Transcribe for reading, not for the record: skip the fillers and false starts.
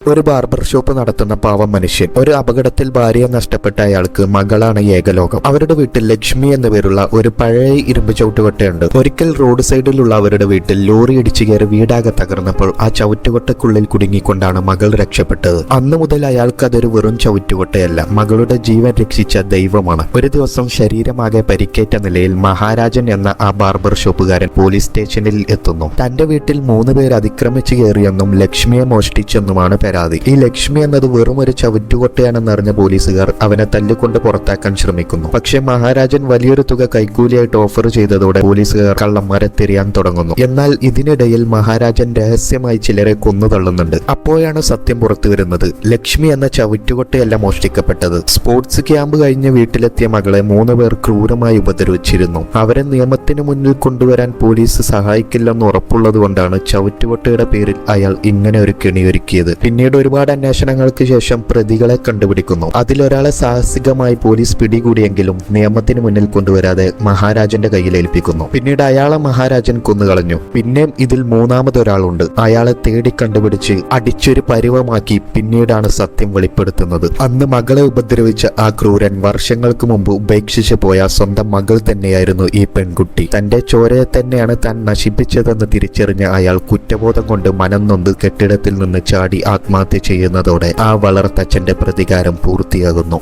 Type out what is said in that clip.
ഒരു barber shop നടത്തുന്ന പാവം മനുഷ്യൻ. ഒരു അപകടത്തിൽ ഭാര്യയെ നഷ്ടപ്പെട്ട അയാൾക്ക് മകളാണ് ഏകലോകം. അവരുടെ വീട്ടിൽ ലക്ഷ്മി എന്ന പേരുള്ള ഒരു പഴയ ഇരുമ്പ് ചവിട്ടുകൊട്ടയുണ്ട്. ഒരിക്കൽ റോഡ് സൈഡിലുള്ള അവരുടെ വീട്ടിൽ ലോറി ഇടിച്ചു കയറി വീടാകെ തകർന്നപ്പോൾ ആ ചവിറ്റുകൊട്ടക്കുള്ളിൽ കുടുങ്ങിക്കൊണ്ടാണ് മകൾ രക്ഷപ്പെട്ടത്. അന്നു മുതൽ അയാൾക്ക് അതൊരു വെറും ചവിറ്റുകൊട്ടയല്ല, മകളുടെ ജീവൻ രക്ഷിച്ച ദൈവമാണ്. ഒരു ദിവസം ശരീരമാകെ പരിക്കേറ്റ നിലയിൽ മഹാരാജൻ എന്ന ആ ബാർബർ ഷോപ്പുകാരൻ പോലീസ് സ്റ്റേഷനിൽ എത്തുന്നു. തന്റെ വീട്ടിൽ 3 പേർ അതിക്രമിച്ചു കയറിയെന്നും ലക്ഷ്മിയെ മോഷ്ടിച്ചെന്നുമാണ് പരാതി. ഈ ലക്ഷ്മി എന്നത് വെറും ഒരു ചവിറ്റുകൊട്ടയാണെന്നറിഞ്ഞ പോലീസുകാർ അവനെ തല്ലിക്കൊണ്ട് പുറത്താക്കാൻ ശ്രമിക്കുന്നു. പക്ഷേ മഹാരാജൻ വലിയൊരു തുക കൈക്കൂലിയായിട്ട് ഓഫർ ചെയ്തതോടെ പോലീസുകാർ കള്ളന്മാരെ തിരയാൻ തുടങ്ങുന്നു. എന്നാൽ ഇതിനിടയിൽ മഹാരാജൻ രഹസ്യമായി ചിലരെ കൊന്നു തള്ളുന്നുണ്ട്. അപ്പോഴാണ് സത്യം പുറത്തു വരുന്നത്. ലക്ഷ്മി എന്ന ചവിറ്റുകൊട്ടയല്ല മോഷ്ടിക്കപ്പെട്ടത്. സ്പോർട്സ് ക്യാമ്പ് കഴിഞ്ഞ് വീട്ടിലെത്തിയ മകളെ 3 പേർ ക്രൂരമായി ഉപദ്രവിച്ചിരുന്നു. അവരെ നിയമത്തിന് മുന്നിൽ കൊണ്ടുവരാൻ പോലീസ് സഹായിക്കില്ലെന്ന് ഉറപ്പുള്ളതുകൊണ്ടാണ് ചവിറ്റുകൊട്ടയുടെ പേരിൽ അയാൾ ഇങ്ങനെ ഒരു കെണിയൊരുക്കിയത്. പിന്നീട് ഒരുപാട് അന്വേഷണങ്ങൾക്ക് ശേഷം പ്രതികളെ കണ്ടുപിടിക്കുന്നു. അതിലൊരാളെ സാഹസികമായി പോലീസ് പിടികൂടിയെങ്കിലും നിയമത്തിന് മുന്നിൽ കൊണ്ടുവരാതെ മഹാരാജന്റെ കയ്യിൽ ഏൽപ്പിക്കുന്നു. പിന്നീട് അയാളെ മഹാരാജൻ കൊന്നുകളഞ്ഞു. പിന്നെയും ഇതിൽ 3ാമതൊരാളുണ്ട്. അയാളെ തേടി കണ്ടുപിടിച്ച് അടിച്ചൊരു പരുവമാക്കി പിന്നീടാണ് സത്യം വെളിപ്പെടുത്തുന്നത്. അന്ന് മകളെ ഉപദ്രവിച്ച ആ ക്രൂരൻ വർഷങ്ങൾക്ക് മുമ്പ് ഉപേക്ഷിച്ചു പോയ സ്വന്തം മകൾ തന്നെയായിരുന്നു ഈ പെൺകുട്ടി. തന്റെ ചോരയെ തന്നെയാണ് താൻ നശിപ്പിച്ചതെന്ന് തിരിച്ചറിഞ്ഞ അയാൾ കുറ്റബോധം കൊണ്ട് മനം നൊന്ത് കെട്ടിടത്തിൽ നിന്ന് ചാടി ആത്മഹത്യ ചെയ്യുന്നതോടെ ആ വളർത്തച്ഛന്റെ പ്രതികാരം പൂർത്തിയാകുന്നു.